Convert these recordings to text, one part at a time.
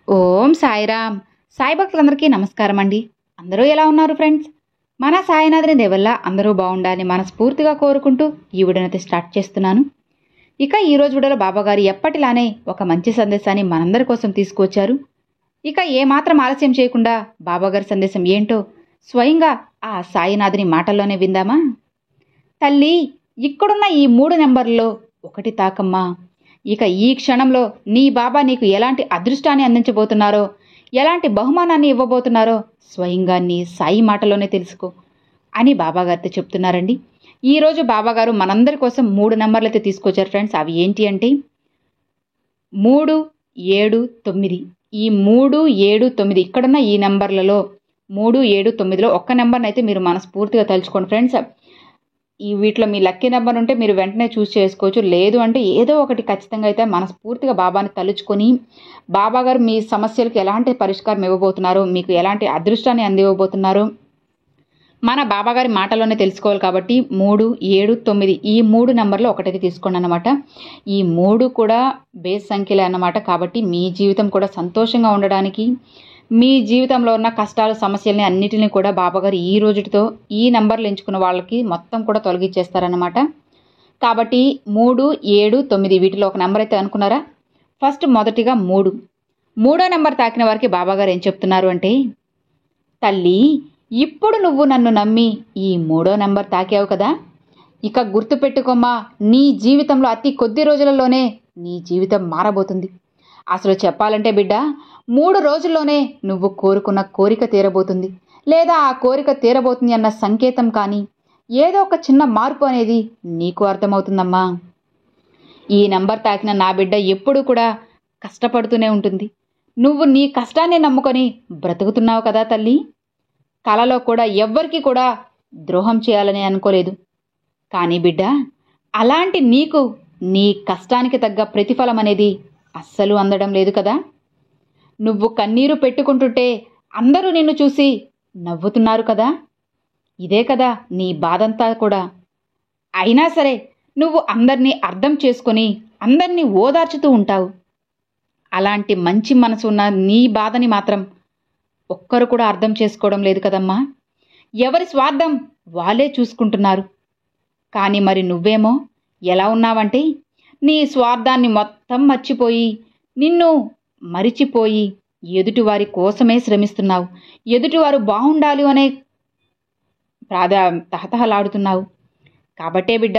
ఓం సాయిరామ్. సాయి భక్తులందరికీ నమస్కారం అండి. అందరూ ఎలా ఉన్నారు ఫ్రెండ్స్? మన సాయినాథుని దేవల్ల అందరూ బాగుండాలని మనస్ఫూర్తిగా కోరుకుంటూ ఈ వీడియోనైతే స్టార్ట్ చేస్తున్నాను. ఇక ఈరోజు వీడియోలో బాబాగారు ఎప్పటిలానే ఒక మంచి సందేశాన్ని మనందరి కోసం తీసుకువచ్చారు. ఇక ఏమాత్రం ఆలస్యం చేయకుండా బాబాగారి సందేశం ఏంటో స్వయంగా ఆ సాయినాథుని మాటల్లోనే విందామా? తల్లి, ఇక్కడున్న ఈ 3 నెంబర్లలో ఒకటి తాకమ్మా. ఇక ఈ క్షణంలో నీ బాబా నీకు ఎలాంటి అదృష్టాన్ని అందించబోతున్నారో, ఎలాంటి బహుమానాన్ని ఇవ్వబోతున్నారో స్వయంగా నీ సాయి మాటలోనే తెలుసుకో అని బాబాగారితో చెప్తున్నారండి. ఈరోజు బాబాగారు మనందరి కోసం 3 నెంబర్లు అయితే తీసుకొచ్చారు ఫ్రెండ్స్. అవి ఏంటి అంటే 3, 7, 9. ఈ 3, 7, 9 ఇక్కడున్న ఈ నెంబర్లలో 3, 7, 9లో ఒక్క నెంబర్ని అయితే మీరు మనస్ఫూర్తిగా తలుచుకోండి ఫ్రెండ్స్. వీటిలో మీ లక్కీ నెంబర్ ఉంటే మీరు వెంటనే చూస్ చేసుకోవచ్చు. లేదు అంటే ఏదో ఒకటి ఖచ్చితంగా అయితే మనస్ఫూర్తిగా బాబాని తలుచుకొని బాబాగారు మీ సమస్యలకు ఎలాంటి పరిష్కారం ఇవ్వబోతున్నారో, మీకు ఎలాంటి అదృష్టాన్ని అందివ్వబోతున్నారో మన బాబాగారి మాటలోనే తెలుసుకోవాలి. కాబట్టి 3, 7, 9 ఈ 3 నెంబర్లో ఒకటైతే తీసుకోండి అన్నమాట. ఈ 3 కూడా బేస్ సంఖ్యలే అన్నమాట. కాబట్టి మీ జీవితం కూడా సంతోషంగా ఉండడానికి, మీ జీవితంలో ఉన్న కష్టాలు సమస్యల్ని అన్నిటిని కూడా బాబాగారు ఈ రోజుతో ఈ నెంబర్లు ఎంచుకున్న వాళ్ళకి మొత్తం కూడా తొలగించేస్తారన్నమాట. కాబట్టి 3, 7, 9 వీటిలో ఒక నెంబర్ అయితే అనుకున్నారా? ఫస్ట్ మొదటిగా 3. 3వ నెంబర్ తాకిన వారికి బాబాగారు ఏం చెప్తున్నారు అంటే, తల్లి, ఇప్పుడు నువ్వు నన్ను నమ్మి ఈ 3వ నెంబర్ తాకావు కదా, ఇక గుర్తుపెట్టుకోమ్మా, నీ జీవితంలో అతి కొద్ది రోజులలోనే నీ జీవితం మారబోతుంది. అసలు చెప్పాలంటే బిడ్డ, 3 రోజుల్లోనే నువ్వు కోరుకున్న కోరిక తీరబోతుంది, లేదా ఆ కోరిక తీరబోతుంది అన్న సంకేతం కానీ ఏదో ఒక చిన్న మార్పు అనేది నీకు అర్థమవుతుందమ్మా. ఈ నెంబర్ తాకిన నా బిడ్డ ఎప్పుడూ కూడా కష్టపడుతూనే ఉంటుంది. నువ్వు నీ కష్టాన్ని నమ్ముకొని బ్రతుకుతున్నావు కదా తల్లి. కలలో కూడా ఎవ్వరికి కూడా ద్రోహం చేయాలని అనుకోలేదు. కానీ బిడ్డ, అలాంటి నీకు నీ కష్టానికి తగ్గ ప్రతిఫలం అనేది అస్సలు అందడం లేదు కదా. నువ్వు కన్నీరు పెట్టుకుంటుంటే అందరూ నిన్ను చూసి నవ్వుతున్నారు కదా. ఇదే కదా నీ బాధంతా కూడా. అయినా సరే నువ్వు అందరినీ అర్థం చేసుకొని అందరినీ ఓదార్చుతూ ఉంటావు. అలాంటి మంచి మనసు ఉన్న నీ బాధని మాత్రం ఒక్కరు కూడా అర్థం చేసుకోవడం లేదు కదమ్మా. ఎవరి స్వార్థం వాళ్ళే చూసుకుంటున్నారు. కానీ మరి నువ్వేమో ఎలా ఉన్నావంటే, నీ స్వార్థాన్ని మొత్తం మర్చిపోయి, నిన్ను మరిచిపోయి ఎదుటివారి కోసమే శ్రమిస్తున్నావు. ఎదుటివారు బాగుండాలి అనే తహతహలాడుతున్నావు. కాబట్టే బిడ్డ,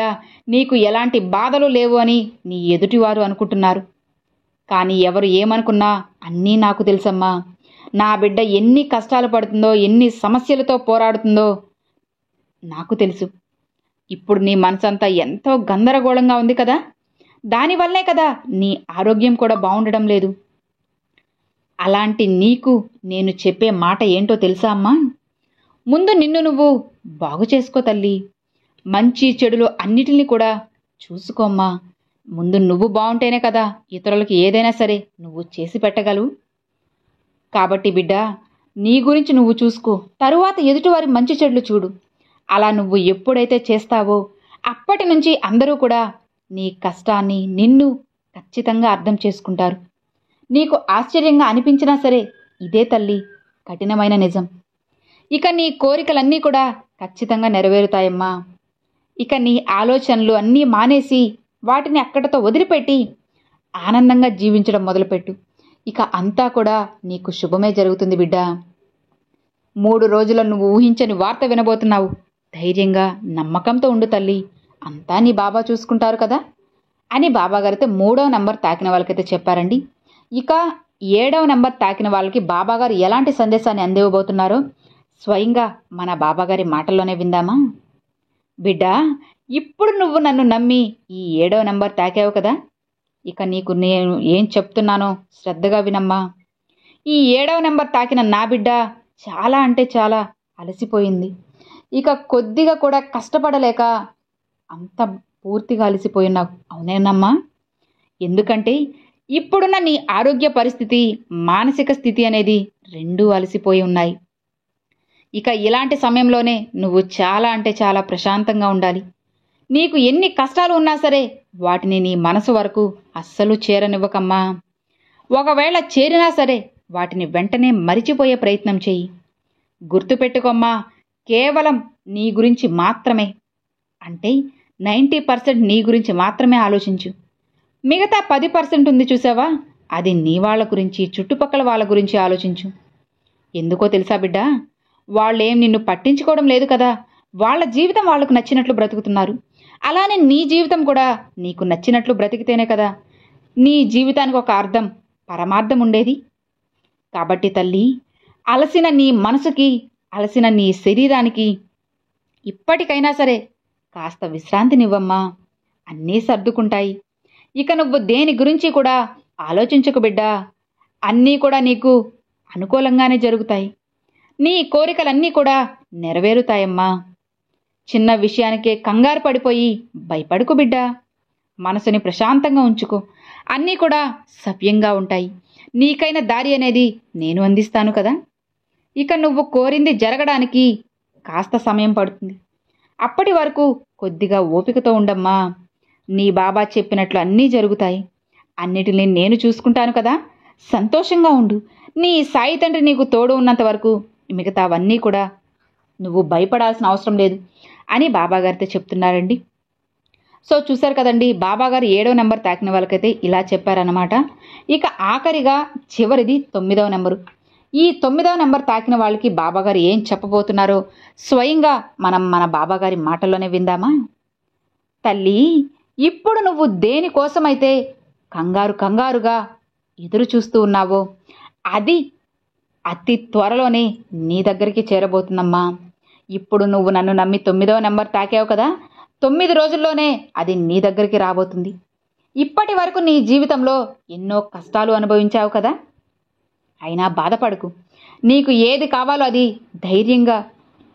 నీకు ఎలాంటి బాధలు లేవు అని నీ ఎదుటివారు అనుకుంటున్నారు. కానీ ఎవరు ఏమనుకున్నా అన్నీ నాకు తెలుసమ్మా. నా బిడ్డ ఎన్ని కష్టాలు పడుతుందో, ఎన్ని సమస్యలతో పోరాడుతుందో నాకు తెలుసు. ఇప్పుడు నీ మనసంతా ఎంతో గందరగోళంగా ఉంది కదా. దానివల్లే కదా నీ ఆరోగ్యం కూడా బాగుండడం లేదు. అలాంటి నీకు నేను చెప్పే మాట ఏంటో తెలుసా అమ్మా? ముందు నిన్ను నువ్వు బాగు చేసుకో తల్లి. మంచి చెడులు అన్నిటిని కూడా చూసుకోమ్మా. ముందు నువ్వు బాగుంటేనే కదా ఇతరులకు ఏదైనా సరే నువ్వు చేసి పెట్టగలవు. కాబట్టి బిడ్డ, నీ గురించి నువ్వు చూసుకో, తరువాత ఎదుటివారి మంచి చెడులు చూడు. అలా నువ్వు ఎప్పుడైతే చేస్తావో అప్పటి నుంచి అందరూ కూడా నీ కష్టాన్ని, నిన్ను ఖచ్చితంగా అర్థం చేసుకుంటారు. నీకు ఆశ్చర్యంగా అనిపించినా సరే ఇదే తల్లి కఠినమైన నిజం. ఇక నీ కోరికలన్నీ కూడా ఖచ్చితంగా నెరవేరుతాయమ్మా. ఇక నీ ఆలోచనలు అన్నీ మానేసి వాటిని అక్కడితో వదిలిపెట్టి ఆనందంగా జీవించడం మొదలుపెట్టు. ఇక అంతా కూడా నీకు శుభమే జరుగుతుంది బిడ్డ. 3 రోజుల్లో నువ్వు ఊహించని వార్త వినబోతున్నావు. ధైర్యంగా, నమ్మకంతో ఉండు తల్లి. అంతా నీ బాబా చూసుకుంటారు కదా అని బాబాగారైతే 3వ నెంబర్ తాకిన వాళ్ళకైతే చెప్పారండి. ఇక 7వ నెంబర్ తాకిన వాళ్ళకి బాబాగారు ఎలాంటి సందేశాన్ని అందివ్వబోతున్నారో స్వయంగా మన బాబాగారి మాటల్లోనే విందామా? బిడ్డ, ఇప్పుడు నువ్వు నన్ను నమ్మి ఈ 7వ నెంబర్ తాకావు కదా, ఇక నీకు నేను ఏం చెప్తున్నానో శ్రద్ధగా వినమ్మా. ఈ 7వ నెంబర్ తాకిన నా బిడ్డ చాలా అంటే చాలా అలసిపోయింది. ఇక కొద్దిగా కూడా కష్టపడలేక అంత పూర్తిగా అలసిపోయినావు. అవునేనమ్మా? ఎందుకంటే ఇప్పుడున్న నీ ఆరోగ్య పరిస్థితి, మానసిక స్థితి అనేది రెండూ అలసిపోయి ఉన్నాయి. ఇక ఇలాంటి సమయంలోనే నువ్వు చాలా అంటే చాలా ప్రశాంతంగా ఉండాలి. నీకు ఎన్ని కష్టాలు ఉన్నా సరే వాటిని నీ మనసు వరకు అస్సలు చేరనివ్వకమ్మా. ఒకవేళ చేరినా సరే వాటిని వెంటనే మరిచిపోయే ప్రయత్నం చెయ్యి. గుర్తుపెట్టుకోమ్మా, కేవలం నీ గురించి మాత్రమే, అంటే 90% నీ గురించి మాత్రమే ఆలోచించు. మిగతా 10% ఉంది చూసావా, అది నీ వాళ్ళ గురించి, చుట్టుపక్కల వాళ్ళ గురించి ఆలోచించు. ఎందుకో తెలుసా బిడ్డ, వాళ్ళేం నిన్ను పట్టించుకోవడం లేదు కదా, వాళ్ళ జీవితం వాళ్లకు నచ్చినట్లు బ్రతుకుతున్నారు. అలానే నీ జీవితం కూడా నీకు నచ్చినట్లు బ్రతికితేనే కదా నీ జీవితానికి ఒక అర్థం, పరమార్థం ఉండేది. కాబట్టి తల్లి, అలసిన నీ మనసుకి, అలసిన నీ శరీరానికి ఇప్పటికైనా సరే కాస్త విశ్రాంతినివ్వమ్మా. అన్నీ సర్దుకుంటాయి. ఇక నువ్వు దేని గురించి కూడా ఆలోచించకు బిడ్డా, అన్నీ కూడా నీకు అనుకూలంగానే జరుగుతాయి. నీ కోరికలన్నీ కూడా నెరవేరుతాయమ్మా. చిన్న విషయానికే కంగారు పడిపోయి భయపడుకు బిడ్డా. మనసుని ప్రశాంతంగా ఉంచుకో, అన్నీ కూడా సవ్యంగా ఉంటాయి. నీకైన దారి అనేది నేను అందిస్తాను కదా. ఇక నువ్వు కోరింది జరగడానికి కాస్త సమయం పడుతుంది. అప్పటి వరకు కొద్దిగా ఓపికతో ఉండమ్మా. నీ బాబా చెప్పినట్లు అన్నీ జరుగుతాయి. అన్నిటిని నేను చూసుకుంటాను కదా, సంతోషంగా ఉండు. నీ సాయి తండ్రి నీకు తోడు ఉన్నంత వరకు మిగతావన్నీ కూడా నువ్వు భయపడాల్సిన అవసరం లేదు అని బాబాగారితో చెప్తున్నారండి. సో చూశారు కదండి, బాబాగారు 7వ నెంబర్ తాకిన వాళ్ళకైతే ఇలా చెప్పారన్నమాట. ఇక ఆఖరిగా చివరిది 9వ నెంబరు. ఈ 9వ నెంబర్ తాకిన వాళ్ళకి బాబాగారు ఏం చెప్పబోతున్నారో స్వయంగా మనం మన బాబాగారి మాటల్లోనే విందామా. తల్లి, ఇప్పుడు నువ్వు దేనికోసమైతే కంగారుగా ఎదురు చూస్తూ ఉన్నావో అది అతి త్వరలోనే నీ దగ్గరికి చేరబోతుందమ్మా. ఇప్పుడు నువ్వు నన్ను నమ్మి 9వ నెంబర్ తాకావు కదా, 9 రోజుల్లోనే అది నీ దగ్గరికి రాబోతుంది. ఇప్పటి వరకు నీ జీవితంలో ఎన్నో కష్టాలు అనుభవించావు కదా, అయినా బాధపడకు. నీకు ఏది కావాలో అది ధైర్యంగా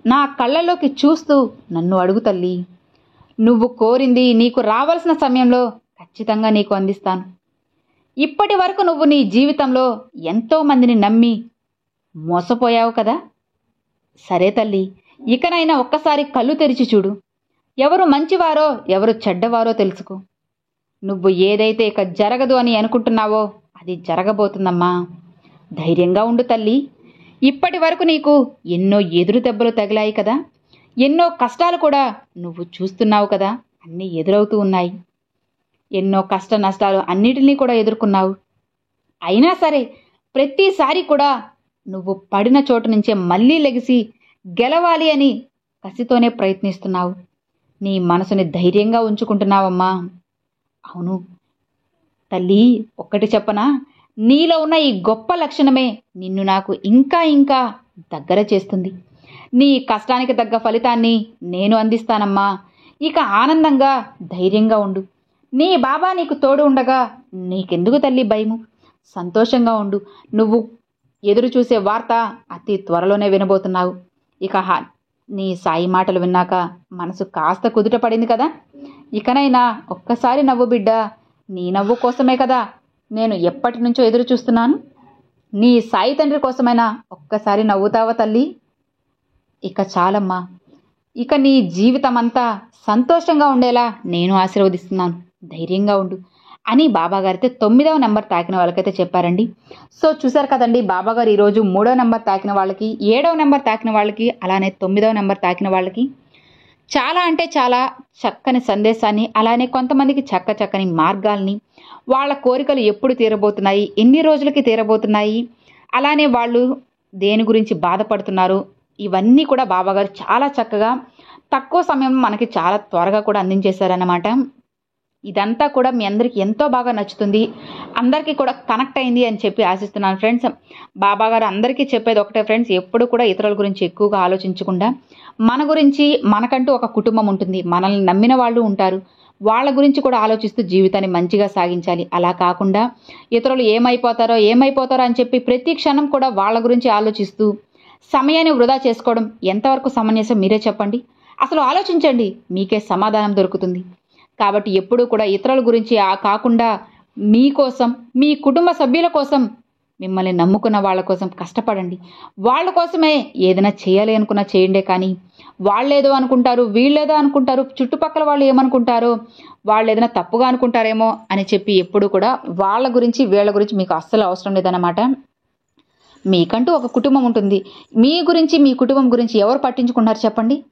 నా కళ్ళల్లోకి చూస్తూ నన్ను అడుగు తల్లి. నువ్వు కోరింది నీకు రావాల్సిన సమయంలో ఖచ్చితంగా నీకు అందిస్తాను. ఇప్పటి వరకు నువ్వు నీ జీవితంలో ఎంతో మందిని నమ్మి మోసపోయావు కదా. సరే తల్లి, ఇకనైనా ఒక్కసారి కళ్ళు తెరిచి చూడు. ఎవరు మంచివారో ఎవరు చెడ్డవారో తెలుసుకో. నువ్వు ఏదైతే ఇక జరగదు అని అనుకుంటున్నావో అది జరగబోతుందమ్మా. ధైర్యంగా ఉండు తల్లి. ఇప్పటి వరకు నీకు ఎన్నో ఎదురు దెబ్బలు తగిలాయి కదా, ఎన్నో కష్టాలు కూడా నువ్వు చూస్తున్నావు కదా, అన్నీ ఎదురవుతూ ఉన్నాయి. ఎన్నో కష్ట నష్టాలు అన్నిటినీ కూడా ఎదుర్కొన్నావు. అయినా సరే ప్రతిసారి కూడా నువ్వు పడిన చోటు నుంచే మళ్ళీ లెగిసి గెలవాలి అని కసితోనే ప్రయత్నిస్తున్నావు. నీ మనసుని ధైర్యంగా ఉంచుకుంటున్నావమ్మా. అవును తల్లి, ఒక్కటి చెప్పనా, నీలో ఉన్న ఈ గొప్ప లక్షణమే నిన్ను నాకు ఇంకా ఇంకా దగ్గర చేస్తుంది. నీ కష్టానికి తగ్గ ఫలితాన్ని నేను అందిస్తానమ్మా. ఇక ఆనందంగా ధైర్యంగా ఉండు. నీ బాబా నీకు తోడు ఉండగా నీకెందుకు తల్లి భయము. సంతోషంగా ఉండు. నువ్వు ఎదురు చూసే వార్త అతి త్వరలోనే వినబోతున్నావు. ఇక నీ సాయి మాటలు విన్నాక మనసు కాస్త కుదుట పడింది కదా. ఇకనైనా ఒక్కసారి నవ్వు బిడ్డ. నీ నవ్వు కోసమే కదా నేను ఎప్పటి నుంచో ఎదురు చూస్తున్నాను. నీ సాయి తండ్రి కోసమైనా ఒక్కసారి నవ్వుతావా తల్లి. ఇక చాలమ్మా. ఇక నీ జీవితం అంతా సంతోషంగా ఉండేలా నేను ఆశీర్వదిస్తున్నాను. ధైర్యంగా ఉండు అని బాబాగారైతే 9వ నెంబర్ తాకిన వాళ్ళకైతే చెప్పారండి. సో చూసారు కదండి, బాబాగారు ఈరోజు 3వ నెంబర్ తాకిన వాళ్ళకి, 7వ నెంబర్ తాకిన వాళ్ళకి, అలానే 9వ నెంబర్ తాకిన వాళ్ళకి చాలా అంటే చాలా చక్కని సందేశాన్ని, అలానే కొంతమందికి చక్కని మార్గాల్ని, వాళ్ళ కోరికలు ఎప్పుడు తీరబోతున్నాయి, ఎన్ని రోజులకి తీరబోతున్నాయి, అలానే వాళ్ళు దేని గురించి బాధపడుతున్నారు, ఇవన్నీ కూడా బాబాగారు చాలా చక్కగా తక్కువ సమయంలో మనకి చాలా త్వరగా కూడా అందించేశారన్నమాట. ఇదంతా కూడా మీ అందరికీ ఎంతో బాగా నచ్చుతుంది, అందరికీ కూడా కనెక్ట్ అయింది అని చెప్పి ఆశిస్తున్నాను ఫ్రెండ్స్. బాబాగారు అందరికీ చెప్పేది ఒకటే ఫ్రెండ్స్, ఎప్పుడు కూడా ఇతరుల గురించి ఎక్కువగా ఆలోచించకుండా మన గురించి, మనకంటూ ఒక కుటుంబం ఉంటుంది, మనల్ని నమ్మిన వాళ్ళు ఉంటారు, వాళ్ళ గురించి కూడా ఆలోచిస్తూ జీవితాన్ని మంచిగా సాగించాలి. అలా కాకుండా ఇతరులు ఏమైపోతారో అని చెప్పి ప్రతి క్షణం కూడా వాళ్ళ గురించి ఆలోచిస్తూ సమయాన్ని వృధా చేసుకోవడం ఎంతవరకు సమంజసం మీరే చెప్పండి. అసలు ఆలోచించండి, మీకే సమాధానం దొరుకుతుంది. కాబట్టి ఎప్పుడూ కూడా ఇతరుల గురించి కాకుండా మీకోసం, మీ కుటుంబ సభ్యుల కోసం, మిమ్మల్ని నమ్ముకున్న వాళ్ళ కోసం కష్టపడండి. వాళ్ళ కోసమే ఏదైనా చేయాలి అనుకున్నా చేయండి. కానీ వాళ్ళేదో అనుకుంటారు, వీళ్ళేదో అనుకుంటారు, చుట్టుపక్కల వాళ్ళు ఏమనుకుంటారో, వాళ్ళు ఏదైనా తప్పుగా అనుకుంటారేమో అని చెప్పి ఎప్పుడు కూడా వాళ్ళ గురించి వీళ్ళ గురించి మీకు అస్సలు అవసరం లేదన్నమాట. మీకంటూ ఒక కుటుంబం ఉంటుంది. మీ గురించి మీ కుటుంబం గురించి ఎవరు పట్టించుకుంటున్నారు చెప్పండి?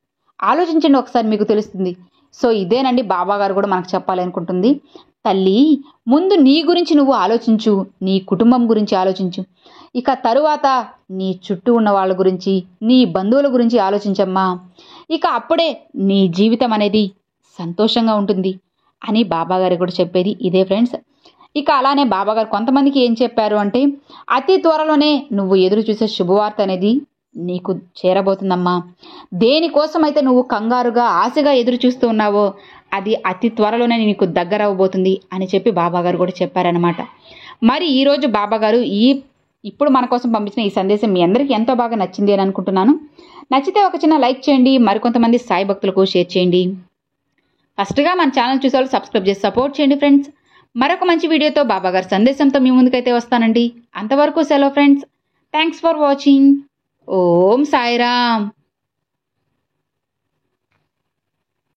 ఆలోచించండి ఒకసారి, మీకు తెలుస్తుంది. సో ఇదేనండి బాబాగారు కూడా మనకు చెప్పాలి అనుకుంటుంది. తల్లి, ముందు నీ గురించి నువ్వు ఆలోచించు, నీ కుటుంబం గురించి ఆలోచించు. ఇక తరువాత నీ చుట్టూ ఉన్న వాళ్ళ గురించి, నీ బంధువుల గురించి ఆలోచించమ్మా. ఇక అప్పుడే నీ జీవితం అనేది సంతోషంగా ఉంటుంది అని బాబాగారు కూడా చెప్పేది ఇదే ఫ్రెండ్స్. ఇక అలానే బాబాగారు కొంతమందికి ఏం చెప్పారు అంటే, అతి త్వరలోనే నువ్వు ఎదురు చూసే శుభవార్త అనేది నీకు చేరబోతుందమ్మా. దేనికోసమైతే నువ్వు కంగారుగా ఆశగా ఎదురు చూస్తూ ఉన్నావో అది అతి త్వరలోనే నీకు దగ్గర అవ్వబోతుంది అని చెప్పి బాబాగారు కూడా చెప్పారనమాట. మరి ఈరోజు బాబాగారు ఇప్పుడు మన కోసం పంపించిన ఈ సందేశం మీ అందరికీ ఎంతో బాగా నచ్చింది అని అనుకుంటున్నాను. నచ్చితే ఒక చిన్న లైక్ చేయండి, మరికొంతమంది సాయి భక్తులకు షేర్ చేయండి. ఫస్ట్గా మన ఛానల్ చూసేవాళ్ళు సబ్స్క్రైబ్ చేసి సపోర్ట్ చేయండి ఫ్రెండ్స్. మరొక మంచి వీడియోతో బాబాగారు సందేశంతో మీ ముందుకైతే వస్తానండి. అంతవరకు సెలవు friends. Thanks for watching. Om Sairam.